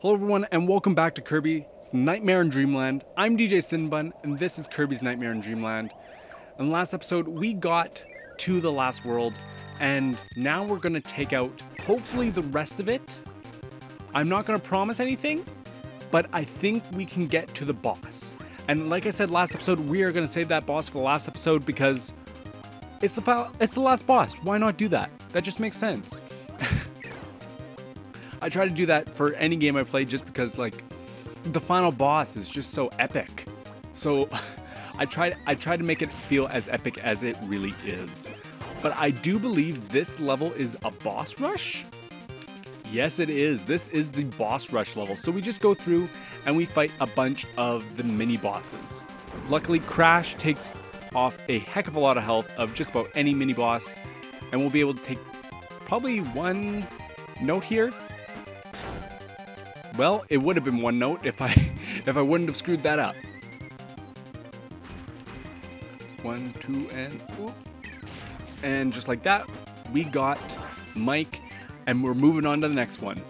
Hello everyone and welcome back to Kirby's Nightmare in Dreamland. I'm DjCinnamonBun and this is Kirby's Nightmare in Dreamland. In the last episode we got to the last world and now we're going to take out hopefully the rest of it. I'm not going to promise anything, but I think we can get to the boss. And like I said last episode, we are going to save that boss for the last episode because it's the last boss. Why not do that? That just makes sense. I try to do that for any game I play just because like the final boss is just so epic. So I try to make it feel as epic as it really is. But I do believe this level is a boss rush. Yes, it is. This is the boss rush level. So we just go through and we fight a bunch of the mini bosses. Luckily, Crash takes off a heck of a lot of health of just about any mini boss, and we'll be able to take probably one note here. Well, it would have been one note if I wouldn't have screwed that up. 1, 2, and whoop. And just like that, we got Mike, and we're moving on to the next one.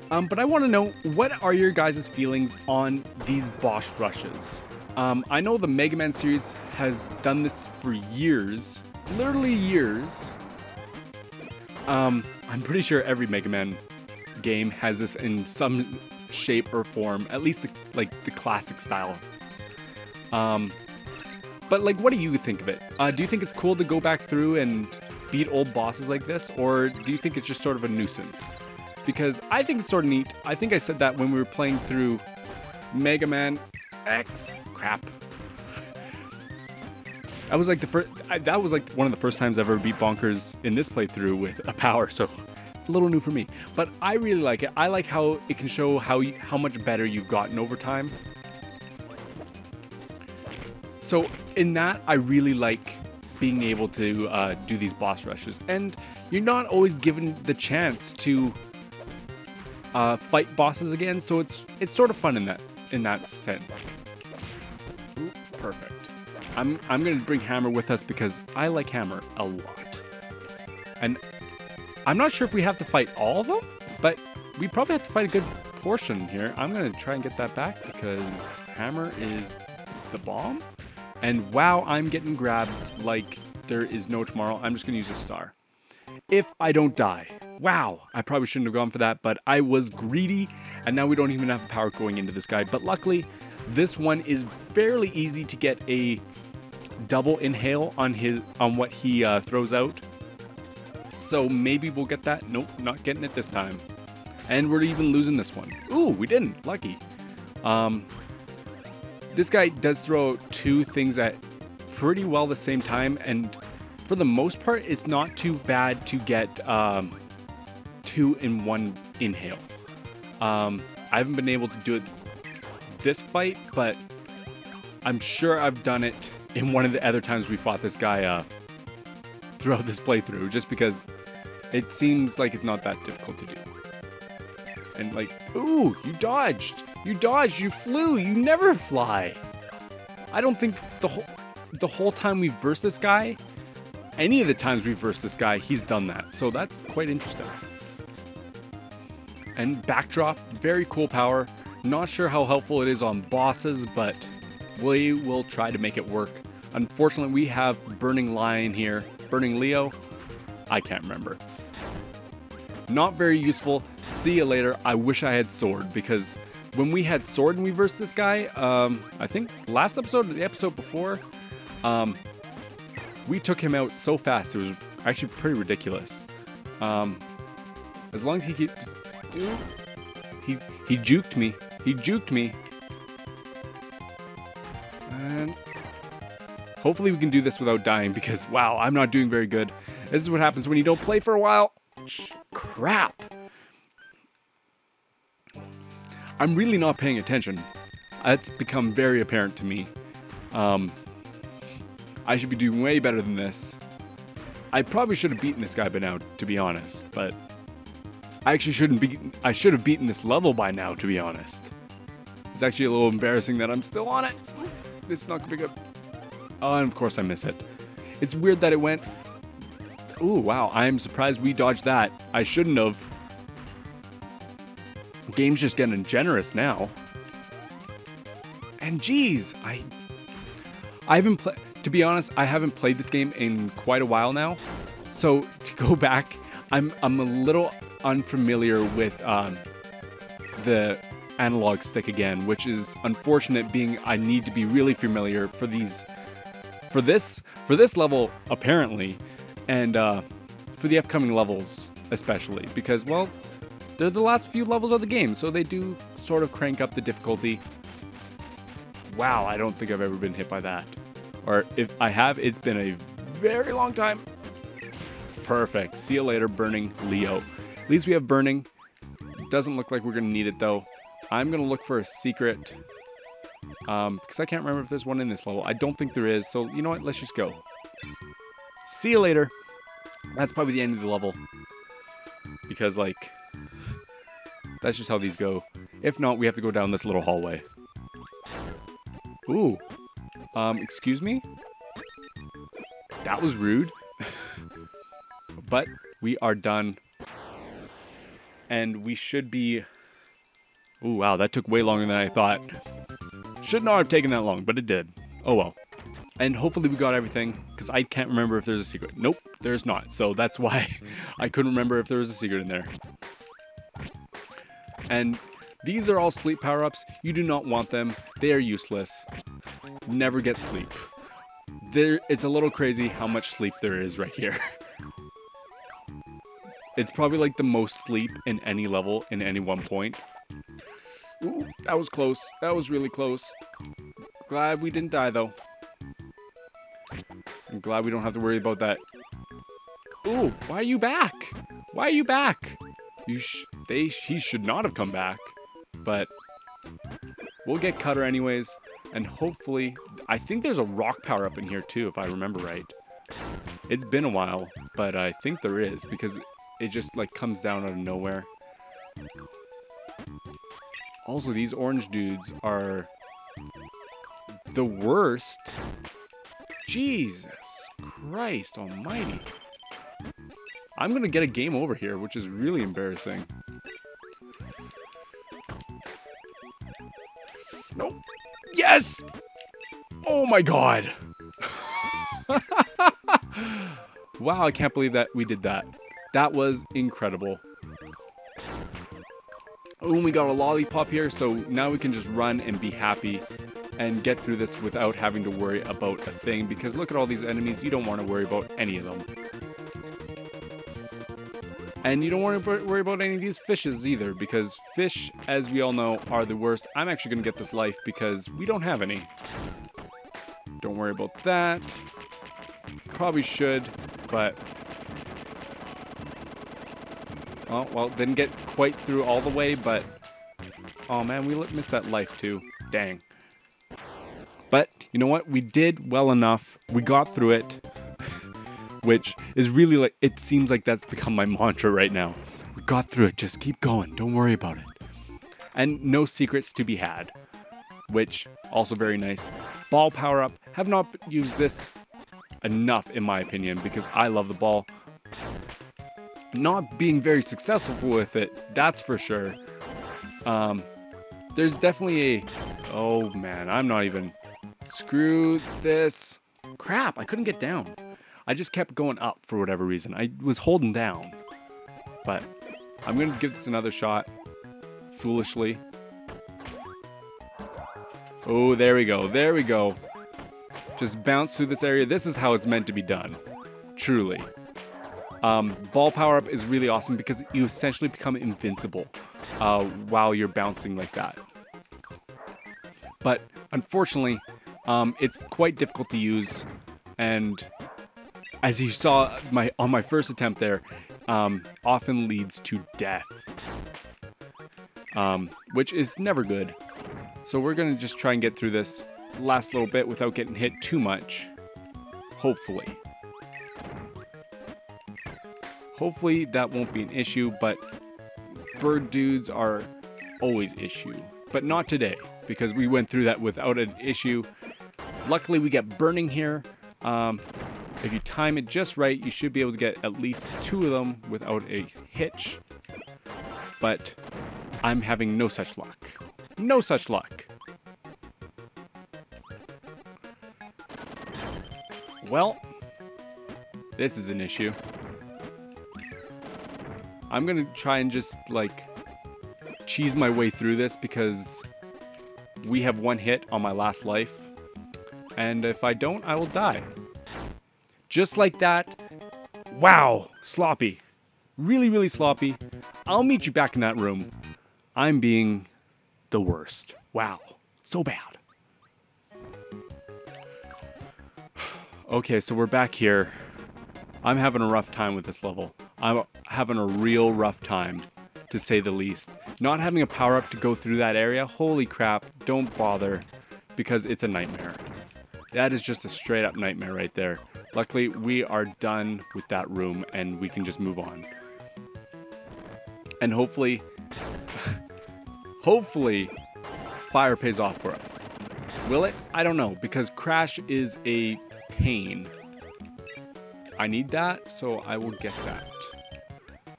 But I want to know, what are your guys' feelings on these boss rushes? I know the Mega Man series has done this for years, literally years. I'm pretty sure every Mega Man game has this in some shape or form, at least the classic styles. But like, what do you think of it? Do you think it's cool to go back through and beat old bosses like this, or do you think it's just sort of a nuisance? Because I think it's sort of neat. I think I said that when we were playing through Mega Man X. Crap. That was like one of the first times I ever beat Bonkers in this playthrough with a power, so a little new for me. But I really like it. I like how it can show how much better you've gotten over time. So in that, I really like being able to do these boss rushes, and you're not always given the chance to fight bosses again. So it's sort of fun in that sense. Ooh, perfect. I'm gonna bring Hammer with us because I like Hammer a lot, and I'm not sure if we have to fight all of them, but we probably have to fight a good portion here. I'm gonna try and get that back because Hammer is the bomb. And wow, I'm getting grabbed like there is no tomorrow. I'm just gonna use a star. If I don't die. Wow, I probably shouldn't have gone for that, but I was greedy, and now we don't even have power going into this guy. But luckily, this one is fairly easy to get a double inhale on what he throws out. So maybe we'll get that. Nope, not getting it this time. And we're even losing this one. Ooh, we didn't. Lucky. This guy does throw two things at pretty well the same time, and for the most part, it's not too bad to get 2 in 1 inhale. I haven't been able to do it this fight, but I'm sure I've done it in one of the other times we fought this guy throughout this playthrough, just because it seems like it's not that difficult to do. And like, ooh, you dodged, you flew, you never fly. I don't think the whole time we versed this guy, any of the times we versed this guy, he's done that. So that's quite interesting. And backdrop, very cool power. Not sure how helpful it is on bosses, but we will try to make it work. Unfortunately, we have Burning Lion here. Burning Leo? I can't remember. Not very useful. See you later. I wish I had sword, because when we had sword and we versed this guy, I think last episode or the episode before, we took him out so fast. It was actually pretty ridiculous. As long as he keeps... Dude, he juked me. He juked me. And hopefully we can do this without dying, because wow, I'm not doing very good. This is what happens when you don't play for a while. Crap. I'm really not paying attention. It's become very apparent to me. I should be doing way better than this. I probably should have beaten this guy by now, to be honest, but I actually I should have beaten this level by now, to be honest. It's actually a little embarrassing that I'm still on it. It's not gonna be good. Oh, and of course I miss it. It's weird that it went... Ooh, wow, I'm surprised we dodged that. I shouldn't have. Game's just getting generous now. And geez, I haven't played. To be honest, I haven't played this game in quite a while now. So to go back, I'm a little unfamiliar with the analog stick again, which is unfortunate. Being I need to be really familiar for this level apparently, and for the upcoming levels especially, because well, they're the last few levels of the game, so they do sort of crank up the difficulty. Wow, I don't think I've ever been hit by that. Or if I have, it's been a very long time. Perfect. See you later, burning Leo. At least we have burning. Doesn't look like we're going to need it, though. I'm going to look for a secret. Because I can't remember if there's one in this level. I don't think there is. So, you know what? Let's just go. See you later. That's probably the end of the level. Because, like, that's just how these go. If not, we have to go down this little hallway. Ooh. Excuse me? That was rude. But we are done. And we should be... Ooh, wow, that took way longer than I thought. Should not have taken that long, but it did. Oh well. And hopefully we got everything, because I can't remember if there's a secret. Nope, there's not. So that's why I couldn't remember if there was a secret in there. And these are all sleep power-ups. You do not want them. They are useless. Never get sleep. It's a little crazy how much sleep there is right here. It's probably like the most sleep in any level in any one point. Ooh, that was close. That was really close. Glad we didn't die though. I'm glad we don't have to worry about that. Ooh, why are you back? Why are you back? He should not have come back. But we'll get Cutter anyways. And hopefully, I think there's a rock power up in here too, if I remember right. It's been a while, but I think there is, because it just like comes down out of nowhere. Also, these orange dudes are the worst. Jesus Christ almighty. I'm gonna get a game over here, which is really embarrassing. Nope. Yes! Oh my god. Wow, I can't believe that we did that. That was incredible. Oh, and we got a lollipop here, so now we can just run and be happy and get through this without having to worry about a thing, because look at all these enemies. You don't want to worry about any of them. And you don't want to worry about any of these fishes either, because fish, as we all know, are the worst. I'm actually going to get this life because we don't have any. Don't worry about that. Probably should, but... Oh, well, didn't get quite through all the way, but... Oh man, we missed that life too. Dang. But, you know what? We did well enough. We got through it. Which is really like, it seems like that's become my mantra right now. We got through it, just keep going, don't worry about it. And no secrets to be had, which also very nice. Ball power up, have not used this enough in my opinion, because I love the ball. Not being very successful with it, that's for sure. There's definitely a, oh man, I'm not even, screw this. Crap, I couldn't get down. I just kept going up for whatever reason. I was holding down. But I'm going to give this another shot. Foolishly. Oh, there we go. There we go. Just bounce through this area. This is how it's meant to be done. Truly. Ball power-up is really awesome because you essentially become invincible while you're bouncing like that. But unfortunately, it's quite difficult to use. And... as you saw on my first attempt there, often leads to death, which is never good. So we're gonna just try and get through this last little bit without getting hit too much. Hopefully. Hopefully that won't be an issue, but bird dudes are always issue. But not today, because we went through that without an issue. Luckily we get burning here. If you time it just right, you should be able to get at least 2 of them without a hitch. But I'm having no such luck. No such luck. Well, this is an issue. I'm gonna try and just, like, cheese my way through this because we have one hit on my last life. And if I don't, I will die. Just like that. Wow, sloppy. Really, really sloppy. I'll meet you back in that room. I'm being the worst. Wow, so bad. Okay, so we're back here. I'm having a rough time with this level. I'm having a real rough time, to say the least. Not having a power-up to go through that area, holy crap, don't bother, because it's a nightmare. That is just a straight-up nightmare right there. Luckily, we are done with that room, and we can just move on. And hopefully, hopefully, fire pays off for us. Will it? I don't know, because Crash is a pain. I need that, so I will get that.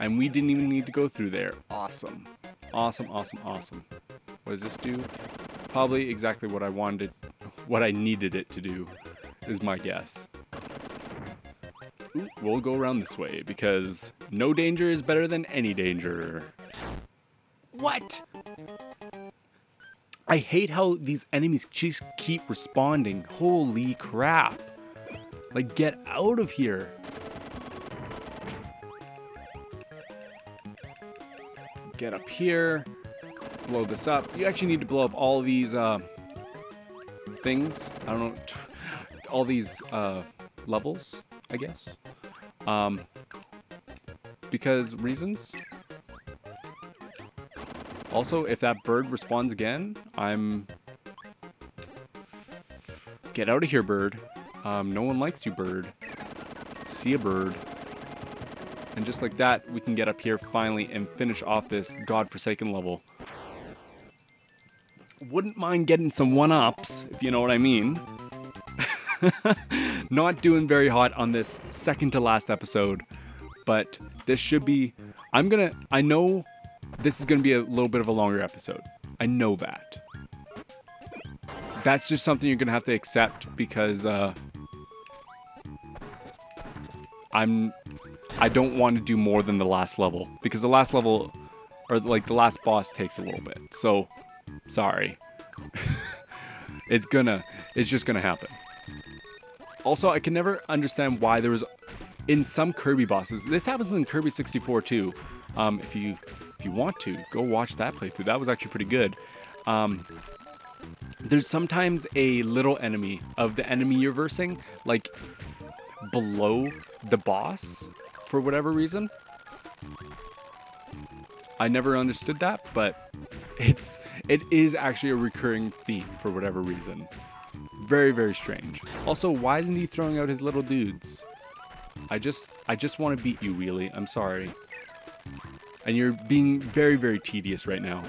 And we didn't even need to go through there. Awesome. Awesome, awesome, awesome. What does this do? Probably exactly what I wanted, what I needed it to do, is my guess. Ooh, we'll go around this way, because no danger is better than any danger. What? I hate how these enemies just keep responding. Holy crap. Like, get out of here. Get up here. Blow this up. You actually need to blow up all these things. I don't know. All these levels, I guess. Because reasons. Also, if that bird responds again, Get out of here, bird. No one likes you, bird. See a bird. And just like that, we can get up here finally and finish off this godforsaken level. Wouldn't mind getting some one-ups, if you know what I mean. Not doing very hot on this second to last episode, but this should be... I know this is going to be a little bit of a longer episode. I know that. That's just something you're going to have to accept because I don't want to do more than the last level because the last level, or like the last boss, takes a little bit. So, sorry. It's just gonna happen. Also, I can never understand why there was, in some Kirby bosses, this happens in Kirby 64 too. If you want to, go watch that playthrough. That was actually pretty good. There's sometimes a little enemy of the enemy you're versing, like below the boss for whatever reason. I never understood that, but it is actually a recurring theme for whatever reason. Very, very strange. Also, why isn't he throwing out his little dudes? I just want to beat you, Wheelie. I'm sorry. And you're being very, very tedious right now.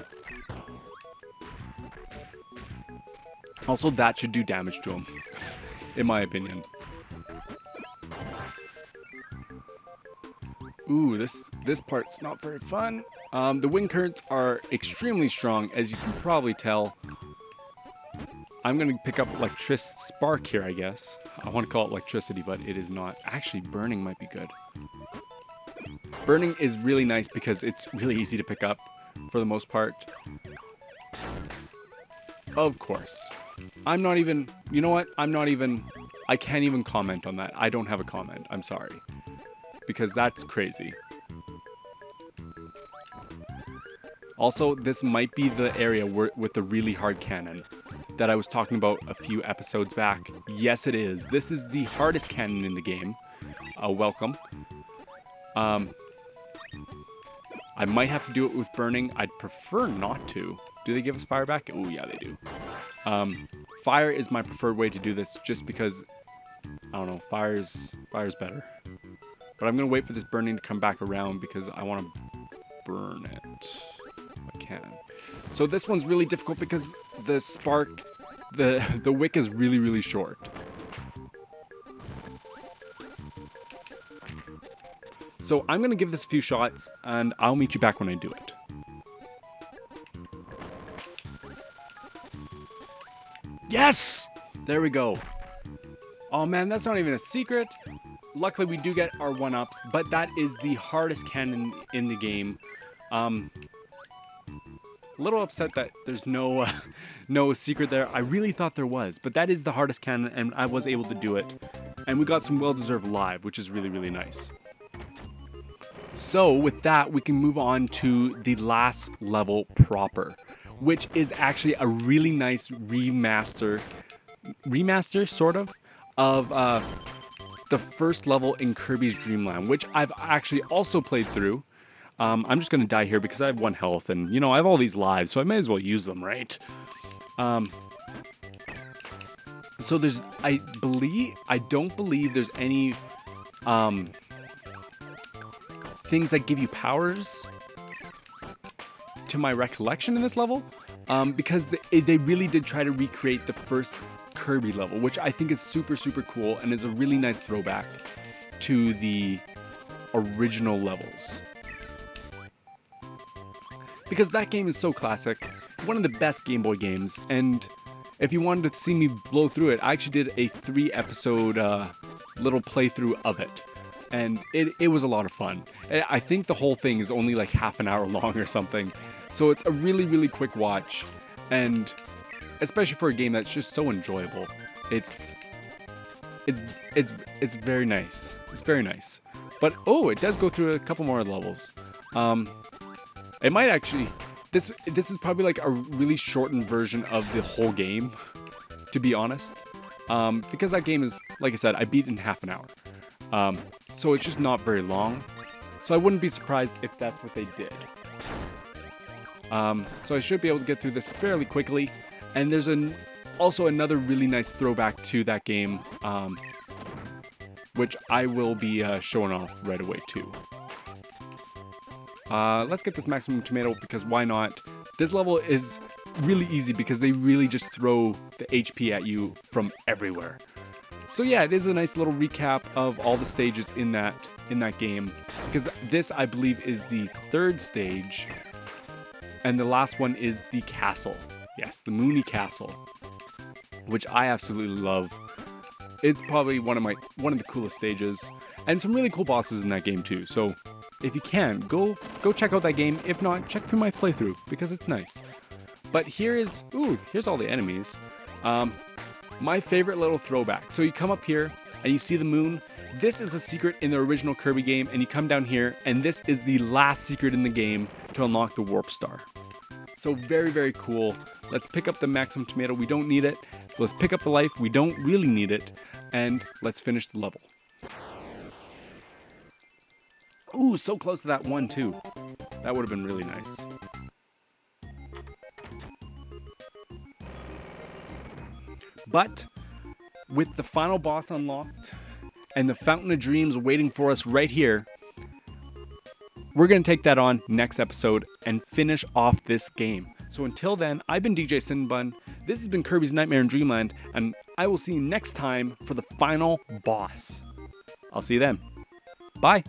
Also, that should do damage to him, in my opinion. Ooh, this part's not very fun. The wind currents are extremely strong, as you can probably tell. I'm gonna pick up spark here, I guess. I want to call it electricity, but it is not. Actually, burning might be good. Burning is really nice because it's really easy to pick up for the most part. Of course. I'm not even, you know what? I can't even comment on that. I don't have a comment. I'm sorry. Because that's crazy. Also, this might be the area with the really hard cannon that I was talking about a few episodes back. Yes, it is. This is the hardest cannon in the game. Welcome. I might have to do it with burning. I'd prefer not to. Do they give us fire back? Oh, yeah, they do. Fire is my preferred way to do this just because, I don't know, fire's better. But I'm going to wait for this burning to come back around because I want to burn it if I can. So this one's really difficult because the spark, the wick is really, really short. So I'm going to give this a few shots and I'll meet you back when I do it. Yes! There we go. Oh man, that's not even a secret. Luckily, we do get our 1-ups, but that is the hardest cannon in the game. A little upset that there's no no secret there. I really thought there was, but that is the hardest cannon, and I was able to do it. And we got some well-deserved live, which is really, really nice. So with that, we can move on to the last level proper, which is actually a really nice remaster sort of the first level in Kirby's Dreamland, which I've actually also played through. I'm just going to die here because I have 1 health and, you know, I have all these lives, so I may as well use them, right? So there's, I don't believe there's any things that give you powers to my recollection in this level, because they really did try to recreate the first Kirby level, which I think is super, super cool and is a really nice throwback to the original levels. Because that game is so classic, one of the best Game Boy games, and if you wanted to see me blow through it, I actually did a 3-episode little playthrough of it, and it was a lot of fun. I think the whole thing is only like half an hour long or something, so it's a really, really quick watch, and especially for a game that's just so enjoyable. It's very nice. It's very nice. But oh, it does go through a couple more levels. It might actually, this is probably like a really shortened version of the whole game, to be honest. Because that game is, like I said, I beat in half an hour. So it's just not very long. So I wouldn't be surprised if that's what they did. So I should be able to get through this fairly quickly. And there's also another really nice throwback to that game, which I will be showing off right away too. Let's get this maximum tomato because why not? This level is really easy because they really just throw the HP at you from everywhere. So yeah, it is a nice little recap of all the stages in that game, because this I believe is the 3rd stage, and the last one is the castle. Yes, the Moony Castle, which I absolutely love. It's probably one of the coolest stages, and some really cool bosses in that game too. So if you can, go check out that game. If not, check through my playthrough because it's nice. But here's all the enemies. My favorite little throwback. So you come up here and you see the moon. This is a secret in the original Kirby game, and you come down here, and this is the last secret in the game to unlock the Warp Star. So very, very cool. Let's pick up the maximum tomato. We don't need it. Let's pick up the life. We don't really need it. And let's finish the level. Ooh, so close to that 1 too. That would have been really nice. But with the final boss unlocked and the Fountain of Dreams waiting for us right here, we're going to take that on next episode and finish off this game. So until then, I've been DjCinnamonBun. This has been Kirby's Nightmare in Dreamland, and I will see you next time for the final boss. I'll see you then. Bye.